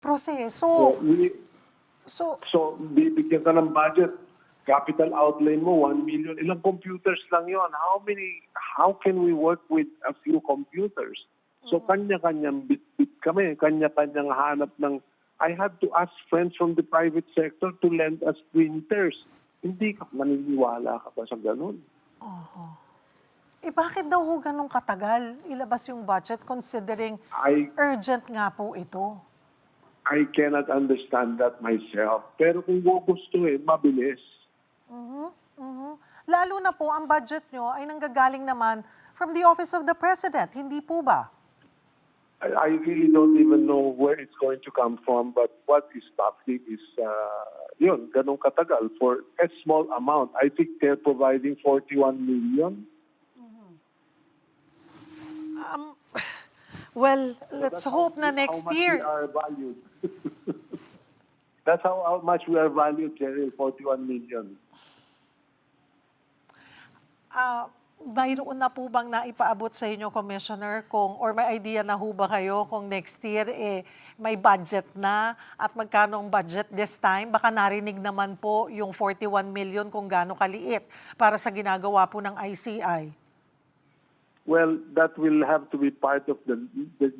proseso. So, So, bibigyan ka ng budget, capital outlay mo, 1 million. Ilang computers lang yon? How can we work with a few computers? So, kanya-kanyang bit-bit kami, kanya-kanyang hanap ng, I had to ask friends from the private sector to lend us printers. Hindi ka maniniwala ka ba sa ganun? bakit daw ho ganun katagal ilabas yung budget considering urgent nga po ito? I cannot understand that myself. Pero kung gugustuhin, mabilis. Lalo na po, ang budget nyo ay nanggagaling naman from the Office of the President, hindi po ba? I really don't even know where it's going to come from, but what is public is, yun, ganun katagal for a small amount. I think they're providing 41 million. Well, let's hope na next year. How much we are valued. That's how much we are valued, Jerry, 41 million. Mayroon na po bang naipaabot sa inyo, Commissioner, or may idea na ho ba kayo kung next year may budget na at magkano ang budget this time? Baka narinig naman po yung 41 million kung gaano kaliit para sa ginagawa po ng ICI. Well, that will have to be part of the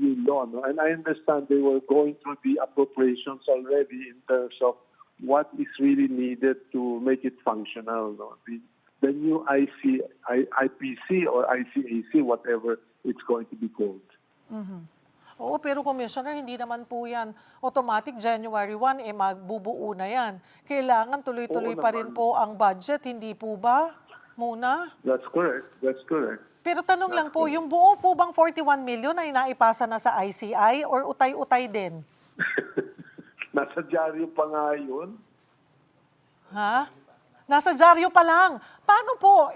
new law. No? And I understand they were going through the appropriations already in terms of what is really needed to make it functional. No? The new IPC or ICAC, whatever it's going to be called. Oo, pero Commissioner, hindi naman po yan automatic January 1, magbubuo na yan. Kailangan tuloy-tuloy pa rin po ang budget, hindi po ba? Muna? That's correct. That's correct. Pero tanong lang po, yung buo po bang 41 million ay naipasa na sa ICI or utay-utay din? Nasa dyaryo pa nga yun. Ha? Nasa dyaryo pa lang. Paano po?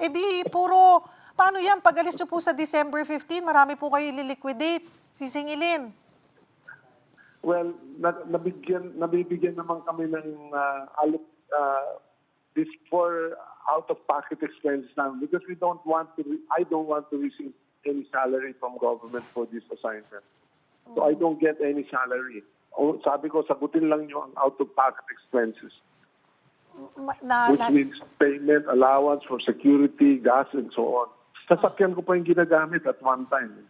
Paano yan? Pag alis nyo po sa December 15, marami po kayo ililiquidate. Sisingilin. Well, nabibigyan naman kami ng this for out-of-pocket expenses now because I don't want to receive any salary from government for this assignment. So I don't get any salary. Sabi ko, sagutin lang nyo ang out-of-pocket expenses. Which means payment, allowance for security, gas, and so on. Sasakyan ko pa yung ginagamit at one time.